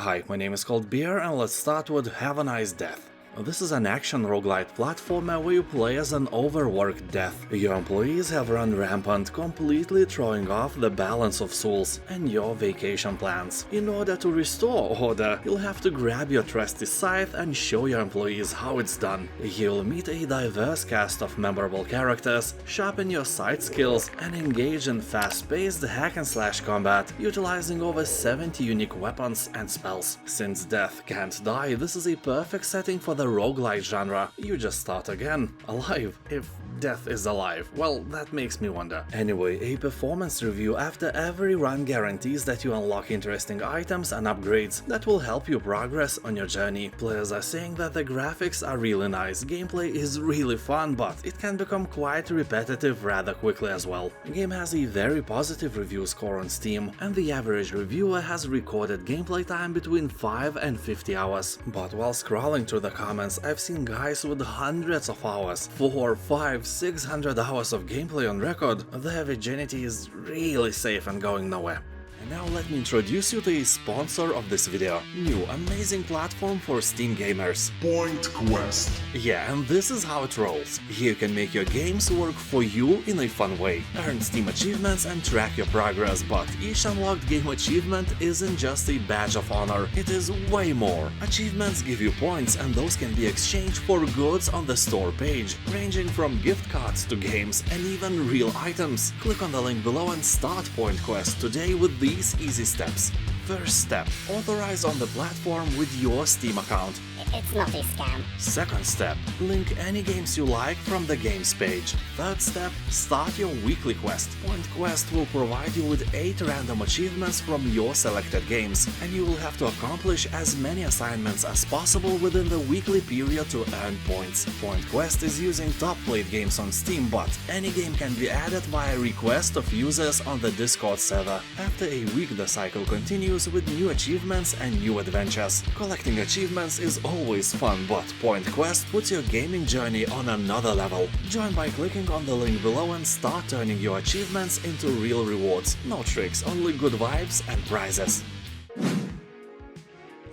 Hi, my name is called Beer, and let's start with Have a Nice Death. This is an action roguelite platformer where you play as an overworked death. Your employees have run rampant, completely throwing off the balance of souls and your vacation plans. In order to restore order, you'll have to grab your trusty scythe and show your employees how it's done. You'll meet a diverse cast of memorable characters, sharpen your sight skills, and engage in fast-paced hack-and-slash combat, utilizing over 70 unique weapons and spells. Since death can't die, this is a perfect setting for the roguelite genre. You just start again, alive, if death is alive. Well, that makes me wonder. Anyway, a performance review after every run guarantees that you unlock interesting items and upgrades that will help you progress on your journey. Players are saying that the graphics are really nice, gameplay is really fun, but it can become quite repetitive rather quickly as well. The game has a very positive review score on Steam, and the average reviewer has recorded gameplay time between 5 and 50 hours. But while scrolling through the comments, I've seen guys with hundreds of hours, 4, 5, 600 hours of gameplay on record. Their virginity is really safe and going nowhere. And now let me introduce you to a sponsor of this video. New amazing platform for Steam gamers. POINTQUEST. Yeah, and this is how it rolls. Here you can make your games work for you in a fun way. Earn Steam achievements and track your progress, but each unlocked game achievement isn't just a badge of honor, it is way more. Achievements give you points, and those can be exchanged for goods on the store page, ranging from gift cards to games and even real items. Click on the link below and start POINTQUEST today with these easy steps. First step, authorize on the platform with your Steam account. It's not a scam. Second step, link any games you like from the games page. Third step, start your weekly quest. POINTQUEST will provide you with 8 random achievements from your selected games, and you will have to accomplish as many assignments as possible within the weekly period to earn points. POINTQUEST is using top-played games on Steam, but any game can be added via request of users on the Discord server. After a week, the cycle continues with new achievements and new adventures. Collecting achievements is always fun, but POINTQUEST puts your gaming journey on another level. Join by clicking on the link below and start turning your achievements into real rewards. No tricks, only good vibes and prizes.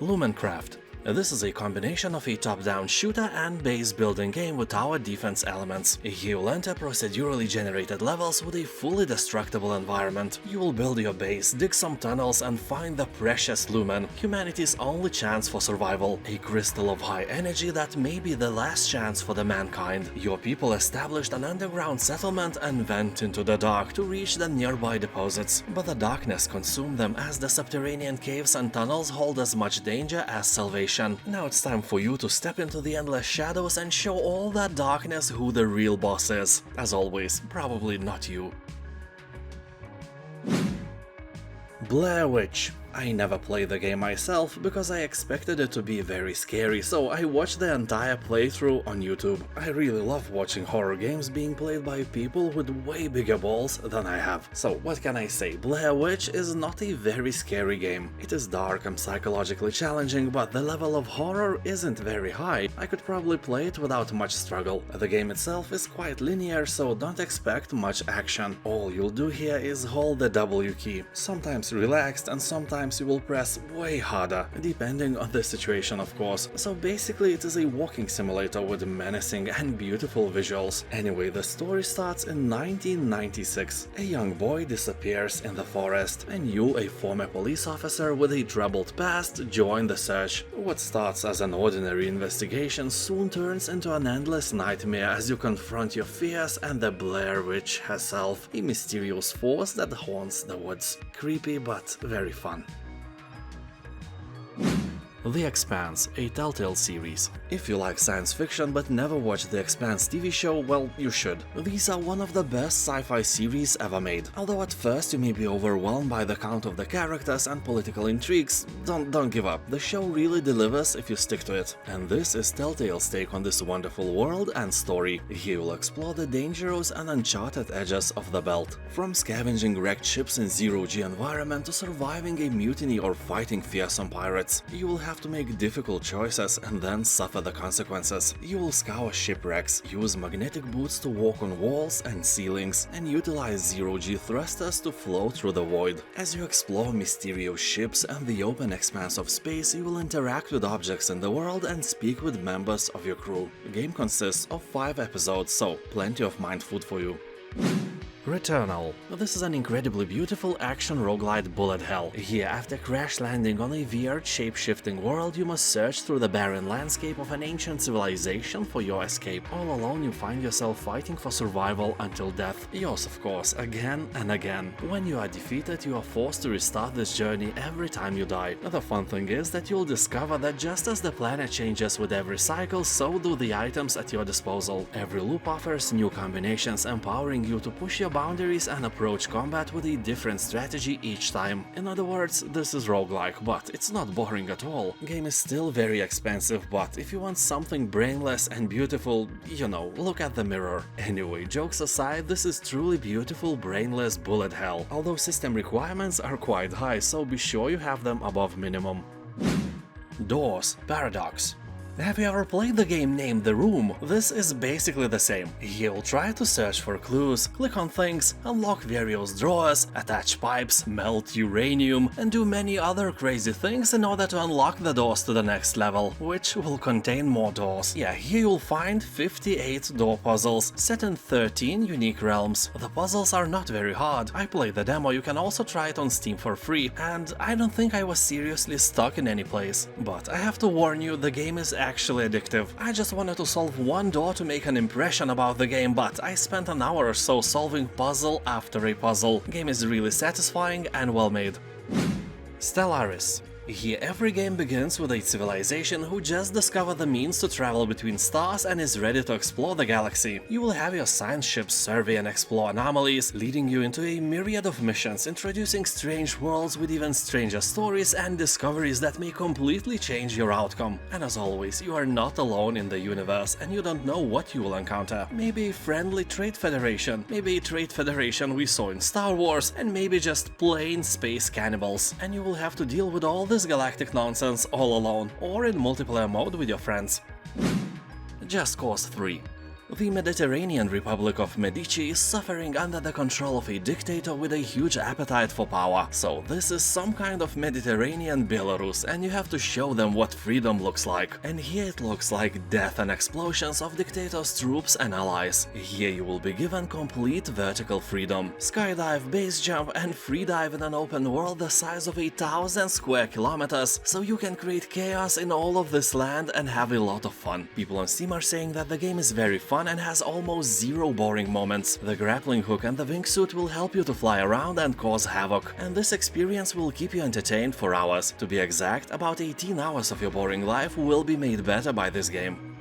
Lumencraft. This is a combination of a top-down shooter and base-building game with tower defense elements. You'll enter procedurally generated levels with a fully destructible environment. You will build your base, dig some tunnels, and find the precious Lumen, humanity's only chance for survival, a crystal of high energy that may be the last chance for the mankind. Your people established an underground settlement and went into the dark to reach the nearby deposits, but the darkness consumed them as the subterranean caves and tunnels hold as much danger as salvation. Now it's time for you to step into the endless shadows and show all that darkness who the real boss is. As always, probably not you. Blair Witch. I never played the game myself because I expected it to be very scary, so I watched the entire playthrough on YouTube. I really love watching horror games being played by people with way bigger balls than I have. So what can I say? Blair Witch is not a very scary game. It is dark and psychologically challenging, but the level of horror isn't very high. I could probably play it without much struggle. The game itself is quite linear, so don't expect much action. All you'll do here is hold the W key, sometimes relaxed and sometimes you will press way harder, depending on the situation of course. So basically it is a walking simulator with menacing and beautiful visuals. Anyway, the story starts in 1996. A young boy disappears in the forest, and you, a former police officer with a troubled past, join the search. What starts as an ordinary investigation soon turns into an endless nightmare as you confront your fears and the Blair Witch herself, a mysterious force that haunts the woods. Creepy but very fun. The Expanse, a Telltale series. If you like science fiction but never watched the Expanse TV show, well, you should. These are one of the best sci-fi series ever made. Although at first you may be overwhelmed by the count of the characters and political intrigues, don't give up. The show really delivers if you stick to it. And this is Telltale's take on this wonderful world and story. Here you'll explore the dangerous and uncharted edges of the Belt. From scavenging wrecked ships in zero-G environment to surviving a mutiny or fighting fearsome pirates, you will have to make difficult choices and then suffer the consequences. You will scour shipwrecks, use magnetic boots to walk on walls and ceilings, and utilize zero-G thrusters to flow through the void. As you explore mysterious ships and the open expanse of space, you will interact with objects in the world and speak with members of your crew. The game consists of 5 episodes, so plenty of mind food for you. Returnal. This is an incredibly beautiful action roguelite bullet hell. Here, after crash landing on a weird shape-shifting world, you must search through the barren landscape of an ancient civilization for your escape. All alone, you find yourself fighting for survival until death. Yours, of course, again and again. When you are defeated, you are forced to restart this journey every time you die. The fun thing is that you'll discover that just as the planet changes with every cycle, so do the items at your disposal. Every loop offers new combinations, empowering you to push your boundaries and approach combat with a different strategy each time. In other words, this is roguelike, but it's not boring at all. Game is still very expensive, but if you want something brainless and beautiful, you know, look at the mirror. Anyway, jokes aside, this is truly beautiful brainless bullet hell, although system requirements are quite high, so be sure you have them above minimum. Doors Paradox. Have you ever played the game named The Room? This is basically the same. You'll try to search for clues, click on things, unlock various drawers, attach pipes, melt uranium, and do many other crazy things in order to unlock the doors to the next level, which will contain more doors. Yeah, here you'll find 58 door puzzles, set in 13 unique realms. The puzzles are not very hard. I played the demo, you can also try it on Steam for free, and I don't think I was seriously stuck in any place. But I have to warn you, the game is actually addictive. I just wanted to solve one door to make an impression about the game, but I spent an hour or so solving puzzle after a puzzle. Game is really satisfying and well made. Stellaris. Here, every game begins with a civilization who just discovered the means to travel between stars and is ready to explore the galaxy. You will have your science ships survey and explore anomalies, leading you into a myriad of missions, introducing strange worlds with even stranger stories and discoveries that may completely change your outcome. And as always, you are not alone in the universe, and you don't know what you will encounter. Maybe a friendly trade federation, maybe a trade federation we saw in Star Wars, and maybe just plain space cannibals. And you will have to deal with all this galactic nonsense all alone, or in multiplayer mode with your friends. Just Cause 3. The Mediterranean Republic of Medici is suffering under the control of a dictator with a huge appetite for power. So this is some kind of Mediterranean Belarus, and you have to show them what freedom looks like. And here it looks like death and explosions of dictator's troops and allies. Here you will be given complete vertical freedom. Skydive, base jump and freedive in an open world the size of 1,000 square kilometers, so you can create chaos in all of this land and have a lot of fun. People on Steam are saying that the game is very fun and has almost zero boring moments. The grappling hook and the wingsuit will help you to fly around and cause havoc, and this experience will keep you entertained for hours. To be exact, about 18 hours of your boring life will be made better by this game.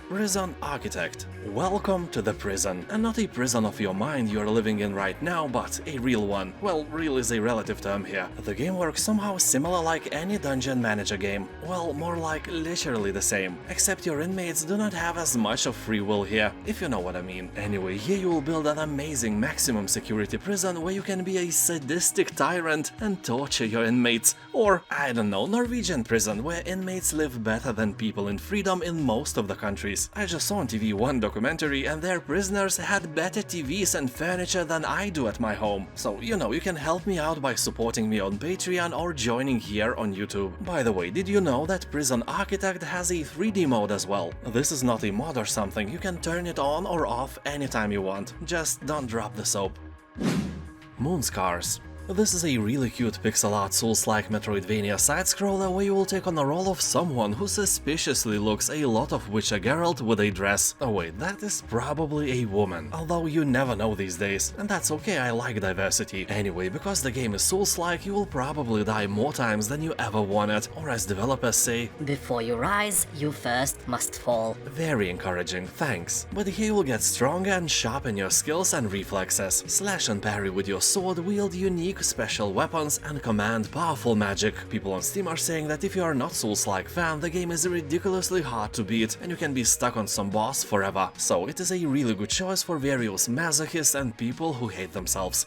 Prison Architect. Welcome to the prison. And not a prison of your mind you are living in right now, but a real one. Well, real is a relative term here. The game works somehow similar like any dungeon manager game. Well, more like literally the same. Except your inmates do not have as much of free will here, if you know what I mean. Anyway, here you will build an amazing maximum security prison where you can be a sadistic tyrant and torture your inmates. Or, I don't know, Norwegian prison where inmates live better than people in freedom in most of the countries. I just saw on TV one documentary and their prisoners had better TVs and furniture than I do at my home. So, you know, you can help me out by supporting me on Patreon or joining here on YouTube. By the way, did you know that Prison Architect has a 3D mode as well? This is not a mod or something, you can turn it on or off anytime you want. Just don't drop the soap. Moonscars. This is a really cute pixel art Souls-like Metroidvania side-scroller where you will take on the role of someone who suspiciously looks a lot of Witcher Geralt with a dress. Oh wait, that is probably a woman. Although you never know these days, and that's okay, I like diversity. Anyway, because the game is Souls-like, you will probably die more times than you ever wanted, or as developers say, before you rise, you first must fall. Very encouraging, thanks. But here you will get stronger and sharpen your skills and reflexes. Slash and parry with your sword, wield unique special weapons and command powerful magic. People on Steam are saying that if you are not Souls-like fan, the game is ridiculously hard to beat and you can be stuck on some boss forever. So it is a really good choice for various masochists and people who hate themselves.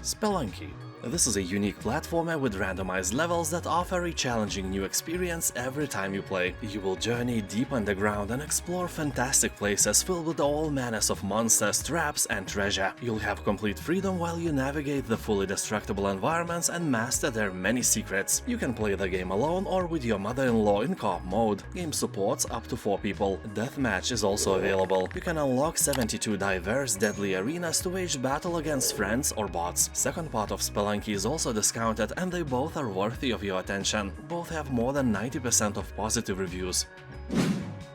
Spelunky. This is a unique platformer with randomized levels that offer a challenging new experience every time you play. You will journey deep underground and explore fantastic places filled with all manners of monsters, traps and treasure. You'll have complete freedom while you navigate the fully destructible environments and master their many secrets. You can play the game alone or with your mother-in-law in co-op mode. Game supports up to 4 people. Deathmatch is also available. You can unlock 72 diverse deadly arenas to wage battle against friends or bots. Second part of Spelunky is also discounted and they both are worthy of your attention. Both have more than 90% of positive reviews.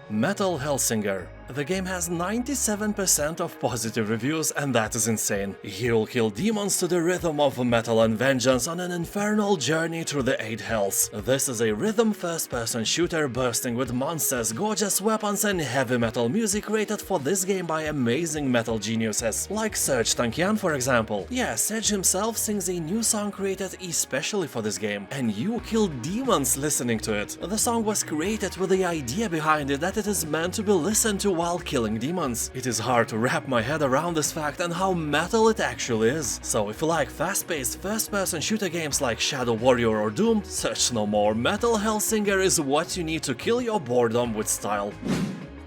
Metal Hellsinger. The game has 97% of positive reviews, and that is insane. You'll kill demons to the rhythm of metal and vengeance on an infernal journey through the 8 hells. This is a rhythm first-person shooter bursting with monsters, gorgeous weapons and heavy metal music rated for this game by amazing metal geniuses, like Serj Tankian for example. Yeah, Serj himself sings a new song created especially for this game, and you kill demons listening to it. The song was created with the idea behind it that it is meant to be listened to while killing demons. It is hard to wrap my head around this fact and how metal it actually is. So if you like fast-paced first-person shooter games like Shadow Warrior or Doom, search no more. Metal Hellsinger is what you need to kill your boredom with style.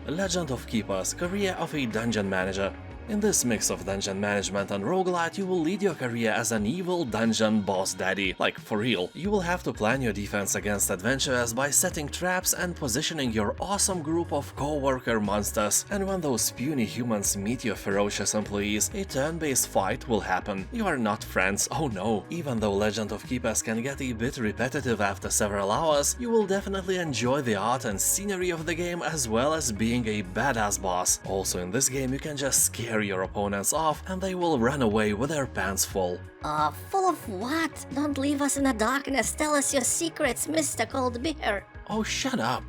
Legend of Keepers, career of a dungeon manager. In this mix of dungeon management and roguelite, you will lead your career as an evil dungeon boss daddy. Like, for real. You will have to plan your defense against adventurers by setting traps and positioning your awesome group of co-worker monsters. And when those puny humans meet your ferocious employees, a turn-based fight will happen. You are not friends, oh no. Even though Legend of Keepers can get a bit repetitive after several hours, you will definitely enjoy the art and scenery of the game as well as being a badass boss. Also in this game you can just scare your opponents off and they will run away with their pants full. Full of what? Don't leave us in the darkness, tell us your secrets, Mr. Cold Beer. Oh, shut up.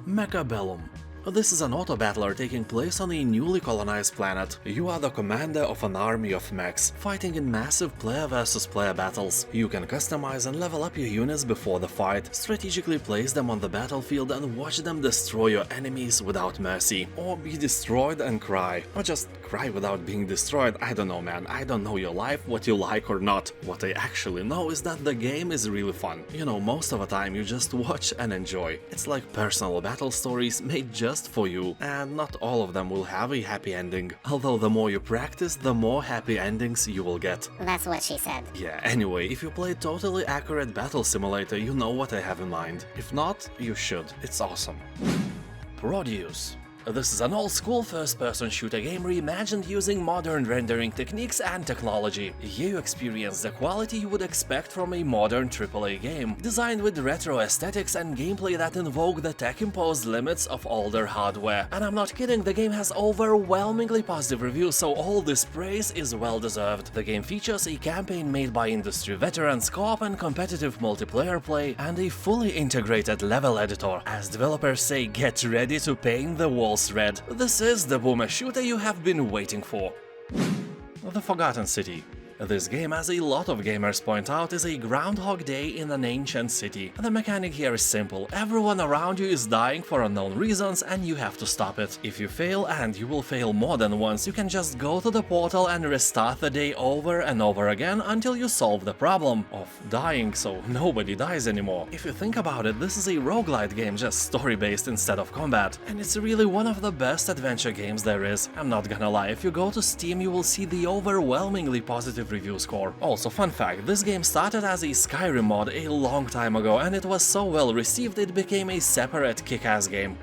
Mechabellum. This is an auto-battler taking place on a newly colonized planet. You are the commander of an army of mechs, fighting in massive player versus player battles. You can customize and level up your units before the fight, strategically place them on the battlefield and watch them destroy your enemies without mercy. Or be destroyed and cry. Or just cry without being destroyed. I don't know, man. I don't know your life, what you like or not. What I actually know is that the game is really fun. You know, most of the time you just watch and enjoy. It's like personal battle stories made just for you, and not all of them will have a happy ending. Although the more you practice, the more happy endings you will get. That's what she said. Yeah, anyway, if you play totally accurate battle simulator, you know what I have in mind. If not, you should. It's awesome. Prodeus. This is an old-school first-person shooter game reimagined using modern rendering techniques and technology. Here you experience the quality you would expect from a modern AAA game, designed with retro aesthetics and gameplay that invoke the tech-imposed limits of older hardware. And I'm not kidding, the game has overwhelmingly positive reviews, so all this praise is well-deserved. The game features a campaign made by industry veterans, co-op and competitive multiplayer play, and a fully integrated level editor. As developers say, get ready to paint the walls red. This is the boomer shooter you have been waiting for. The Forgotten City. This game, as a lot of gamers point out, is a Groundhog Day in an ancient city. The mechanic here is simple. Everyone around you is dying for unknown reasons and you have to stop it. If you fail, and you will fail more than once, you can just go to the portal and restart the day over and over again until you solve the problem of dying, so nobody dies anymore. If you think about it, this is a roguelite game, just story-based instead of combat. And it's really one of the best adventure games there is. I'm not gonna lie, if you go to Steam you will see the overwhelmingly positive review score. Also, fun fact, this game started as a Skyrim mod a long time ago and it was so well received it became a separate kick-ass game.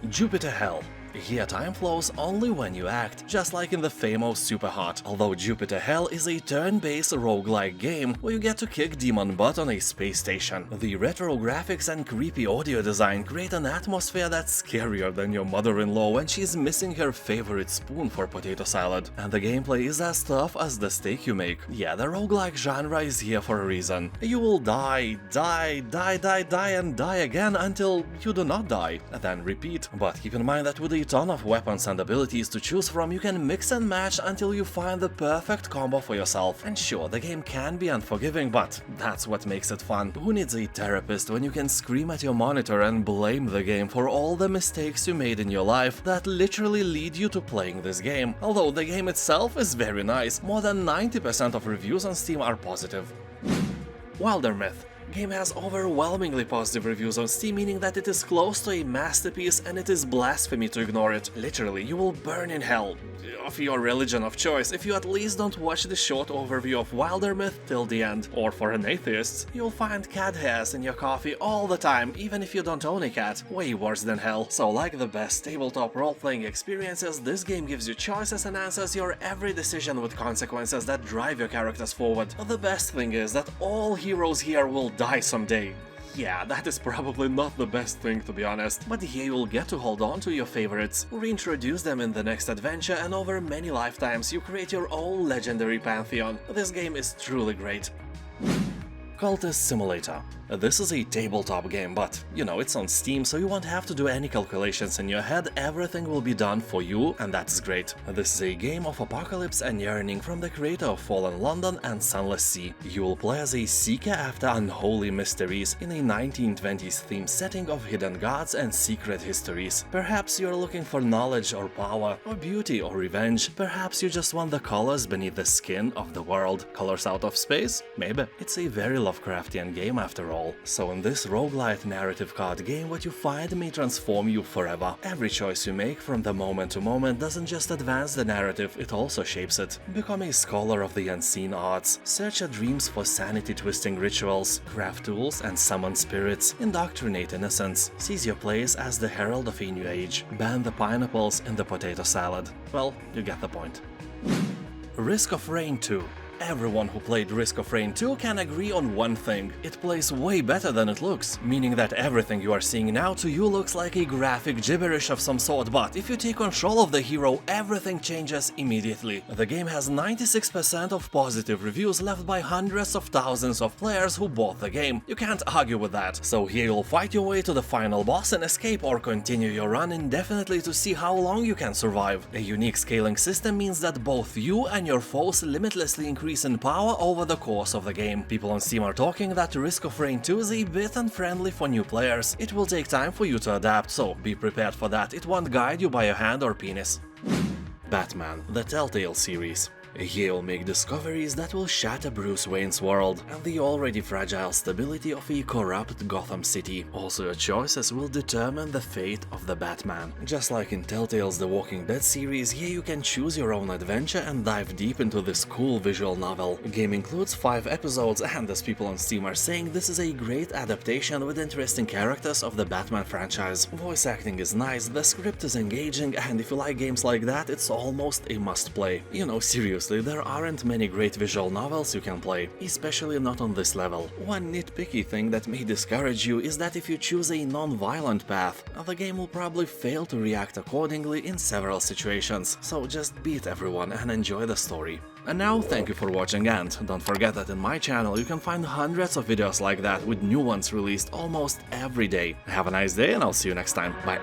Jupiter Hell. Here time flows only when you act, just like in the famous Superhot, although Jupiter Hell is a turn-based roguelike game where you get to kick demon butt on a space station. The retro graphics and creepy audio design create an atmosphere that's scarier than your mother-in-law when she's missing her favorite spoon for potato salad. And the gameplay is as tough as the steak you make. Yeah, the roguelike genre is here for a reason. You will die, and die again until you do not die, and then repeat. But keep in mind that with a ton of weapons and abilities to choose from, you can mix and match until you find the perfect combo for yourself. And sure, the game can be unforgiving, but that's what makes it fun. Who needs a therapist when you can scream at your monitor and blame the game for all the mistakes you made in your life that literally lead you to playing this game? Although the game itself is very nice, more than 90% of reviews on Steam are positive. Wildermyth. Game has overwhelmingly positive reviews on Steam, meaning that it is close to a masterpiece and it is blasphemy to ignore it. Literally, you will burn in hell, of your religion of choice, if you at least don't watch the short overview of Wildermyth till the end. Or for an atheist, you'll find cat hairs in your coffee all the time, even if you don't own a cat. Way worse than hell. So like the best tabletop role-playing experiences, this game gives you choices and answers your every decision with consequences that drive your characters forward. The best thing is that all heroes here will die someday. Yeah, that is probably not the best thing, to be honest, but here you'll get to hold on to your favorites, reintroduce them in the next adventure, and over many lifetimes you create your own legendary pantheon. This game is truly great. Cultist Simulator. This is a tabletop game, but, you know, it's on Steam, so you won't have to do any calculations in your head, everything will be done for you, and that's great. This is a game of apocalypse and yearning from the creator of Fallen London and Sunless Sea. You will play as a seeker after unholy mysteries in a 1920s themed setting of hidden gods and secret histories. Perhaps you're looking for knowledge or power, or beauty or revenge. Perhaps you just want the colors beneath the skin of the world. Colors out of space? Maybe. It's a very Lovecraftian game after all. So in this roguelite narrative card game, what you find may transform you forever. Every choice you make from the moment to moment doesn't just advance the narrative, it also shapes it. Become a scholar of the unseen arts, search your dreams for sanity-twisting rituals, craft tools and summon spirits, indoctrinate innocence, seize your place as the herald of a new age, ban the pineapples in the potato salad. Well, you get the point. Risk of Rain 2. Everyone who played Risk of Rain 2 can agree on one thing. It plays way better than it looks, meaning that everything you are seeing now to you looks like a graphic gibberish of some sort, but if you take control of the hero, everything changes immediately. The game has 96% of positive reviews left by hundreds of thousands of players who bought the game. You can't argue with that. So here you'll fight your way to the final boss and escape, or continue your run indefinitely to see how long you can survive. A unique scaling system means that both you and your foes limitlessly increase in power over the course of the game. People on Steam are talking that Risk of Rain 2 is a bit unfriendly for new players. It will take time for you to adapt, so be prepared for that. It won't guide you by your hand or penis. Batman, the Telltale series. Here you'll make discoveries that will shatter Bruce Wayne's world and the already fragile stability of a corrupt Gotham City. Also, your choices will determine the fate of the Batman. Just like in Telltale's The Walking Dead series, here you can choose your own adventure and dive deep into this cool visual novel. The game includes 5 episodes, and as people on Steam are saying, this is a great adaptation with interesting characters of the Batman franchise. Voice acting is nice, the script is engaging, and if you like games like that, it's almost a must-play. You know, seriously, there aren't many great visual novels you can play, especially not on this level. One nitpicky thing that may discourage you is that if you choose a non-violent path, the game will probably fail to react accordingly in several situations, so just beat everyone and enjoy the story. And now, thank you for watching, and don't forget that in my channel you can find hundreds of videos like that with new ones released almost every day. Have a nice day and I'll see you next time. Bye.